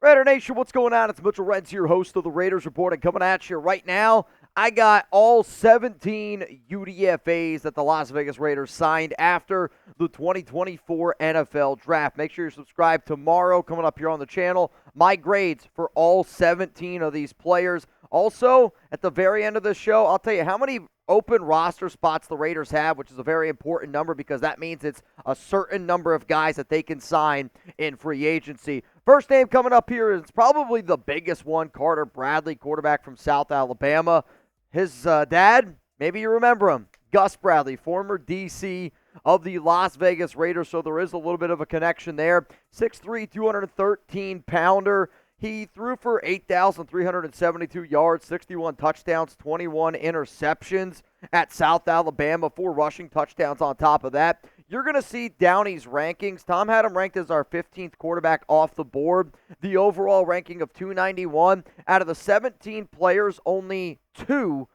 Raider Nation, what's going on? It's Mitchell Renz, your host of the Raiders Report, and coming at you right now. I got all 17 UDFAs that the Las Vegas Raiders signed after the 2024 NFL Draft. Make sure you're subscribed tomorrow, coming up here on the channel. My grades for all 17 of these players. Also, at the very end of the show, I'll tell you how many open roster spots the Raiders have, which is a very important number because that means it's a certain number of guys that they can sign in free agency. First name coming up here is probably the biggest one, Carter Bradley, quarterback from South Alabama. His dad, maybe you remember him, Gus Bradley, former DC of the Las Vegas Raiders, so there is a little bit of a connection there. 6'3", 213-pounder. He threw for 8,372 yards, 61 touchdowns, 21 interceptions at South Alabama, 4 rushing touchdowns on top of that. You're going to see Downey's rankings. Tom had him ranked as our 15th quarterback off the board. The overall ranking of 291. Out of the 17 players, only 2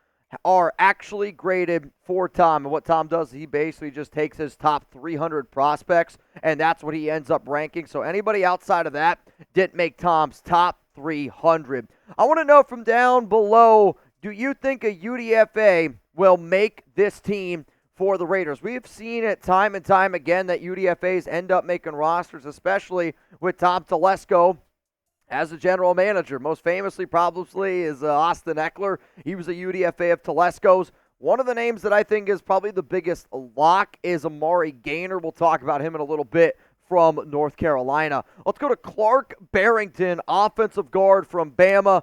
are actually graded for Tom. And what Tom does, he basically just takes his top 300 prospects, and that's what he ends up ranking. So anybody outside of that didn't make Tom's top 300. I want to know from down below, do you think a UDFA will make this team for the Raiders? We've seen it time and time again that UDFAs end up making rosters, especially with Tom Telesco as a general manager. Most famously probably is Austin Eckler. He was a UDFA of Telesco's. One of the names that I think is probably the biggest lock is Amari Gainer. We'll talk about him in a little bit from North Carolina. Let's go to Clark Barrington, offensive guard from Baylor,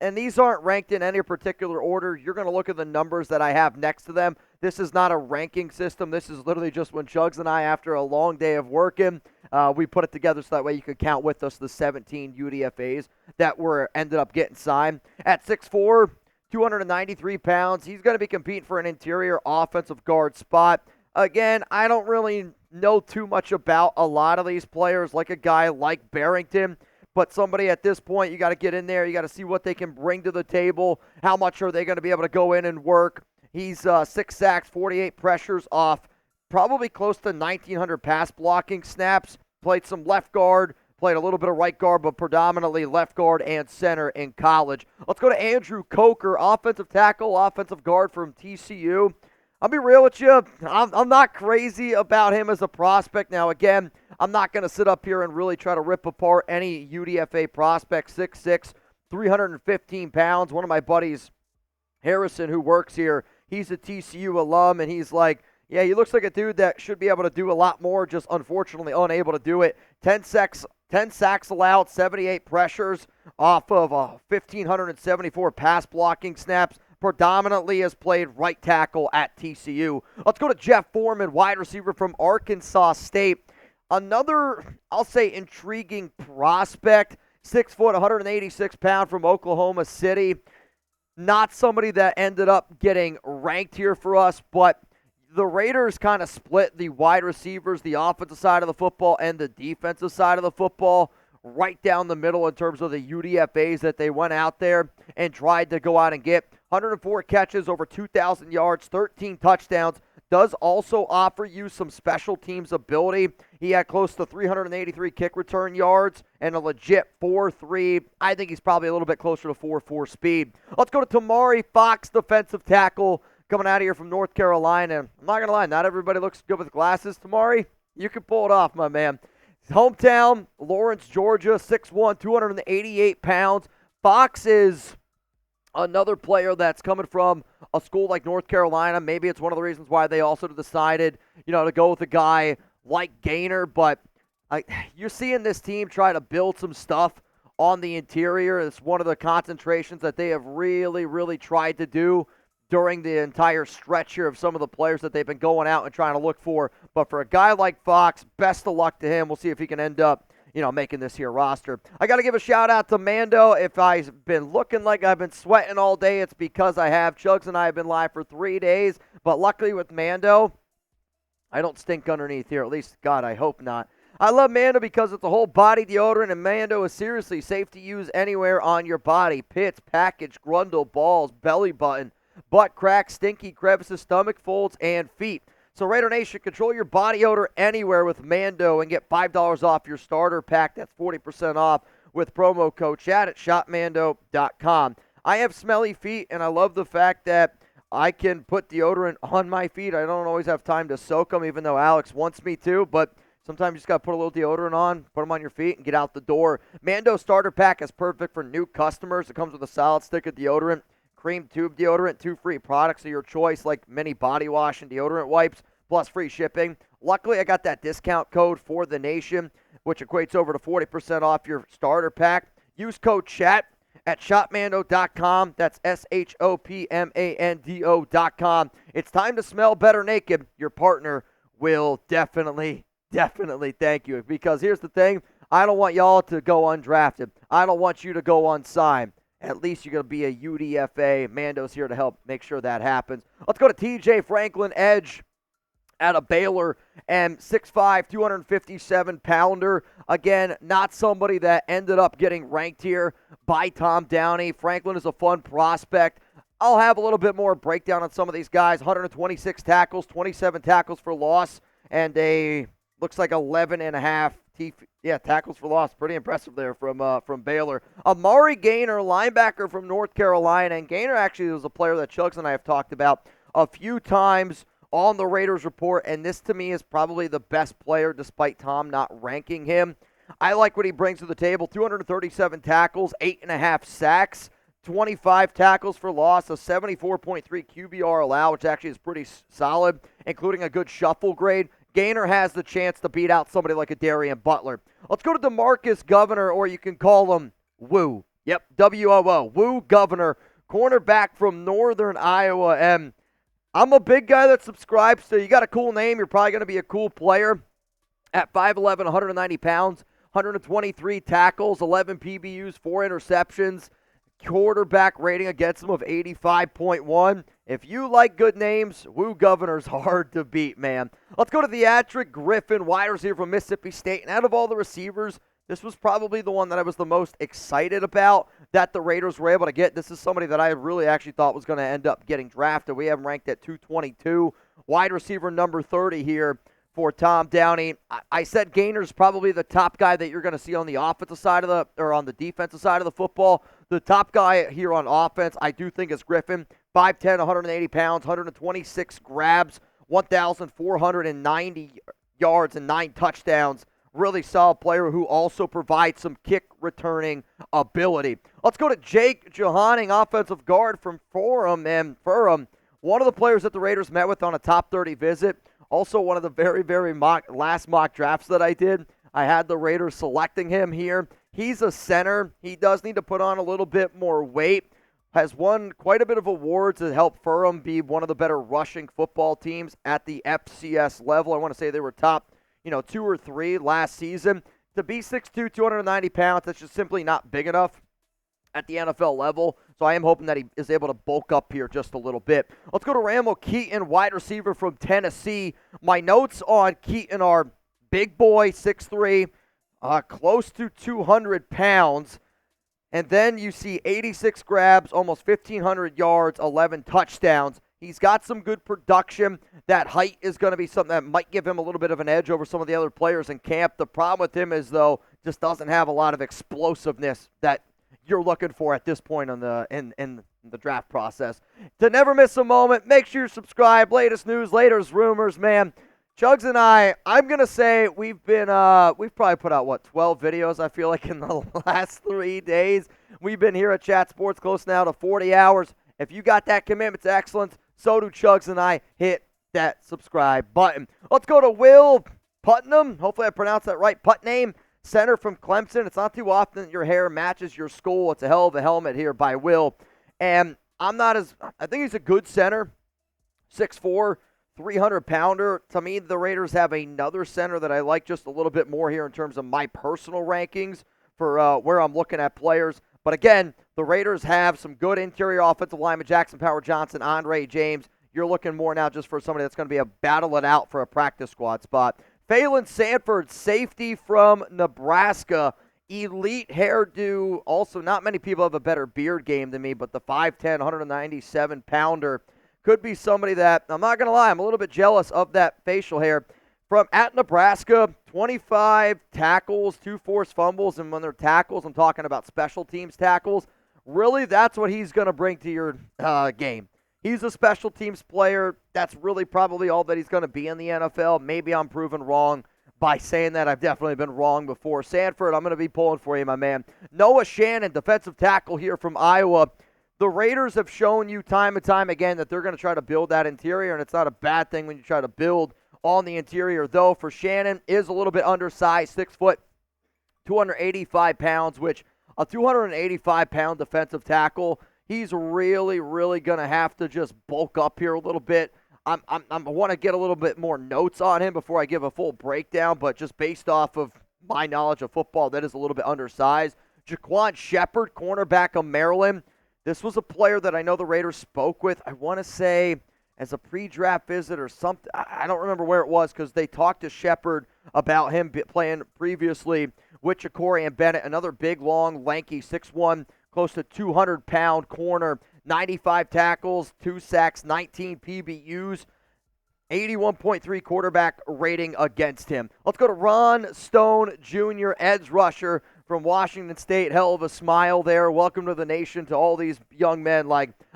and these aren't ranked in any particular order. You're going to look at the numbers that I have next to them. This is not a ranking system. This is literally just when Chugs and I, after a long day of working, we put it together so that way you could count with us the 17 UDFAs that ended up getting signed. At 6'4", 293 pounds, he's going to be competing for an interior offensive guard spot. Again, I don't really know too much about a lot of these players, like a guy like Barrington. But somebody at this point, you got to get in there. You got to see what they can bring to the table. How much are they going to be able to go in and work? He's 6 sacks, 48 pressures off, probably close to 1,900 pass blocking snaps. Played some left guard, played a little bit of right guard, but predominantly left guard and center in college. Let's go to Andrew Coker, offensive tackle, offensive guard from TCU. I'll be real with you. I'm not crazy about him as a prospect. Now, again, I'm not going to sit up here and really try to rip apart any UDFA prospect. 6'6", 315 pounds. One of my buddies, Harrison, who works here, he's a TCU alum, and he's like, yeah, he looks like a dude that should be able to do a lot more, just unfortunately unable to do it. 10 sacks allowed, 78 pressures off of 1,574 pass blocking snaps. Predominantly has played right tackle at TCU. Let's go to Jeff Foreman, wide receiver from Arkansas State. Another, I'll say, intriguing prospect. 6 foot, 186 pound from Oklahoma City. Not somebody that ended up getting ranked here for us, but the Raiders kind of split the wide receivers, the offensive side of the football, and the defensive side of the football right down the middle in terms of the UDFAs that they went out there and tried to go out and get. 104 catches, over 2,000 yards, 13 touchdowns. Does also offer you some special teams ability. He had close to 383 kick return yards and a legit 4.3. I think he's probably a little bit closer to 4.4 speed. Let's go to Tomari Fox, defensive tackle, coming out of here from North Carolina. I'm not going to lie, not everybody looks good with glasses. Tomari, you can pull it off, my man. His hometown, Lawrence, Georgia, 6'1", 288 pounds. Fox is another player that's coming from a school like North Carolina. Maybe it's one of the reasons why they also decided, to go with a guy like Gainer. But you're seeing this team try to build some stuff on the interior. It's one of the concentrations that they have really, really tried to do during the entire stretch here of some of the players that they've been going out and trying to look for. But for a guy like Fox, best of luck to him. We'll see if he can end up making this here roster. I got to give a shout out to Mando. If I've been looking like I've been sweating all day, it's because I have. Chugs and I have been live for 3 days, but luckily with Mando, I don't stink underneath here. At least, God, I hope not. I love Mando because it's a whole body deodorant, and Mando is seriously safe to use anywhere on your body. Pits, package, grundle, balls, belly button, butt crack, stinky crevices, stomach folds, and feet. So Raider Nation, control your body odor anywhere with Mando and get $5 off your starter pack. That's 40% off with promo code chat at shopmando.com. I have smelly feet, and I love the fact that I can put deodorant on my feet. I don't always have time to soak them, even though Alex wants me to, but sometimes you just got to put a little deodorant on, put them on your feet, and get out the door. Mando starter pack is perfect for new customers. It comes with a solid stick of deodorant, cream tube deodorant, 2 free products of your choice, like mini body wash and deodorant wipes, plus free shipping. Luckily, I got that discount code for the nation, which equates over to 40% off your starter pack. Use code CHAT at shopmando.com. That's shopmando.com. It's time to smell better naked. Your partner will definitely thank you. Because here's the thing, I don't want y'all to go undrafted. I don't want you to go unsigned. At least you're going to be a UDFA. Mando's here to help make sure that happens. Let's go to TJ Franklin, edge out of Baylor, and 6'5", 257-pounder. Again, not somebody that ended up getting ranked here by Tom Downey. Franklin is a fun prospect. I'll have a little bit more breakdown on some of these guys. 126 tackles, 27 tackles for loss, and looks like 11.5 tackles for loss. Pretty impressive there from Baylor. Amari Gainer, linebacker from North Carolina, and Gainer actually was a player that Chugs and I have talked about a few times on the Raiders Report, and this to me is probably the best player despite Tom not ranking him. I like what he brings to the table. 237 tackles, 8.5 sacks, 25 tackles for loss, a 74.3 QBR allowed, which actually is pretty solid, including a good shuffle grade. Gainer has the chance to beat out somebody like a Darian Butler. Let's go to Demarcus Governor, or you can call him Woo. Yep, W-O-O. Woo Governor, cornerback from Northern Iowa, and I'm a big guy that subscribes, so you got a cool name. You're probably going to be a cool player. At 5'11", 190 pounds, 123 tackles, 11 PBUs, 4 interceptions, quarterback rating against him of 85.1. If you like good names, Woo Governor's hard to beat, man. Let's go to the atric Griffin, wide receiver from Mississippi State. And out of all the receivers, this was probably the one that I was the most excited about that the Raiders were able to get. This is somebody that I really actually thought was going to end up getting drafted. We have him ranked at 222. Wide receiver number 30 here for Tom Downey. I said Gainer's probably the top guy that you're going to see on the offensive side of on the defensive side of the football. The top guy here on offense, I do think, is Griffin. 5'10", 180 pounds, 126 grabs, 1,490 yards, and 9 touchdowns. Really solid player who also provides some kick returning ability. Let's go to Jake Johanning, offensive guard from Foreman. One of the players that the Raiders met with on a top 30 visit. Also one of the very last mock drafts that I did. I had the Raiders selecting him here. He's a center. He does need to put on a little bit more weight. Has won quite a bit of awards to help Furham be one of the better rushing football teams at the FCS level. I want to say they were top 2 or 3 last season. To be 6'2", 290 pounds, that's just simply not big enough at the NFL level. So I am hoping that he is able to bulk up here just a little bit. Let's go to Ramel Keyton, wide receiver from Tennessee. My notes on Keaton are big boy, 6'3", close to 200 pounds. And then you see 86 grabs, almost 1,500 yards, 11 touchdowns. He's got some good production. That height is going to be something that might give him a little bit of an edge over some of the other players in camp. The problem with him is, though, just doesn't have a lot of explosiveness that you're looking for at this point in the draft process. To never miss a moment, make sure you subscribe. Latest news, latest rumors, man. Chugs and I'm going to say we've probably put out, 12 videos, I feel like, in the last 3 days. We've been here at Chat Sports close now to 40 hours. If you got that commitment to excellence, so do Chugs and I. Hit that subscribe button. Let's go to Will Putnam. Hopefully I pronounced that right. Putnam, center from Clemson. It's not too often that your hair matches your school. It's a hell of a helmet here by Will. And I think he's a good center. 6'4", 300-pounder. To me, the Raiders have another center that I like just a little bit more here in terms of my personal rankings for where I'm looking at players. But again, the Raiders have some good interior offensive linemen, Jackson Power-Johnson, Andre James. You're looking more now just for somebody that's going to be a battle it out for a practice squad spot. Phalen Sanford, safety from Nebraska. Elite hairdo. Also, not many people have a better beard game than me, but the 5'10", 197-pounder could be somebody that, I'm not going to lie, I'm a little bit jealous of that facial hair. From at Nebraska, 25 tackles, 2 forced fumbles, and when they're tackles, I'm talking about special teams tackles. Really, that's what he's going to bring to your game. He's a special teams player. That's really probably all that he's going to be in the NFL. Maybe I'm proven wrong by saying that. I've definitely been wrong before. Sanford, I'm going to be pulling for you, my man. Noah Shannon, defensive tackle here from Iowa. The Raiders have shown you time and time again that they're going to try to build that interior, and it's not a bad thing when you try to build on the interior, though. For Shannon, is a little bit undersized, 6 foot, 285 pounds, which a 285-pound defensive tackle, he's really, really going to have to just bulk up here a little bit. I want to get a little bit more notes on him before I give a full breakdown, but just based off of my knowledge of football, that is a little bit undersized. Jaquan Sheppard, cornerback of Maryland. This was a player that I know the Raiders spoke with, I want to say, as a pre-draft visit or something. I don't remember where it was because they talked to Shepard about him playing previously with Ja'Cory and Bennett, another big, long, lanky, 6'1", close to 200-pound corner, 95 tackles, 2 sacks, 19 PBUs, 81.3 quarterback rating against him. Let's go to Ron Stone Jr., edge rusher from Washington State. Hell of a smile there. Welcome to the nation to all these young men.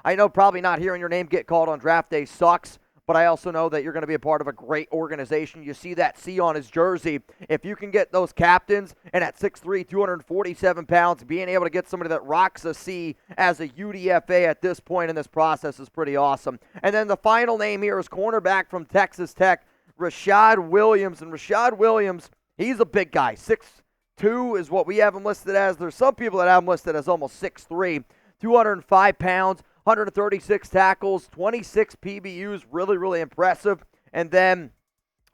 I know probably not hearing your name get called on draft day sucks, but I also know that you're going to be a part of a great organization. You see that C on his jersey. If you can get those captains, and at 6'3", 247 pounds, being able to get somebody that rocks a C as a UDFA at this point in this process is pretty awesome. And then the final name here is cornerback from Texas Tech, Rashad Williams. And Rashad Williams, he's a big guy. 6'2" is what we have him listed as. There's some people that have him listed as almost 6'3", 205 pounds. 136 tackles, 26 PBUs, really, really impressive. And then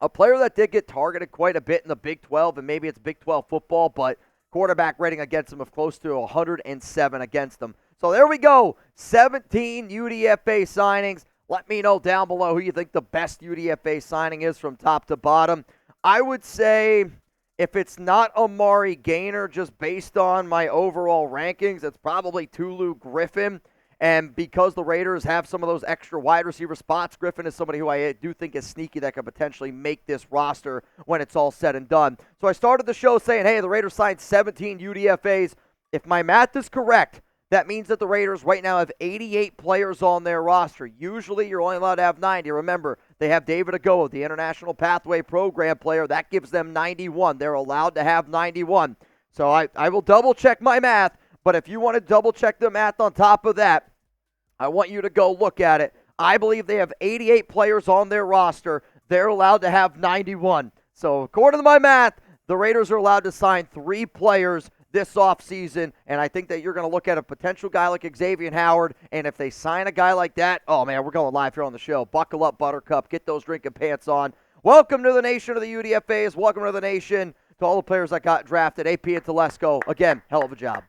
a player that did get targeted quite a bit in the Big 12, and maybe it's Big 12 football, but quarterback rating against him of close to 107 against them. So there we go, 17 UDFA signings. Let me know down below who you think the best UDFA signing is from top to bottom. I would say if it's not Amari Gainer, just based on my overall rankings, it's probably Tulu Griffin. And because the Raiders have some of those extra wide receiver spots, Griffin is somebody who I do think is sneaky that could potentially make this roster when it's all said and done. So I started the show saying, hey, the Raiders signed 17 UDFAs. If my math is correct, that means that the Raiders right now have 88 players on their roster. Usually you're only allowed to have 90. Remember, they have David Agoa, the International Pathway Program player. That gives them 91. They're allowed to have 91. So I will double-check my math, but if you want to double-check the math on top of that, I want you to go look at it. I believe they have 88 players on their roster. They're allowed to have 91. So according to my math, the Raiders are allowed to sign 3 players this offseason, and I think that you're going to look at a potential guy like Xavier Howard, and if they sign a guy like that, oh, man, we're going live here on the show. Buckle up, Buttercup. Get those drinking pants on. Welcome to the nation of the UDFAs. Welcome to the nation to all the players that got drafted. AP and Telesco, again, hell of a job.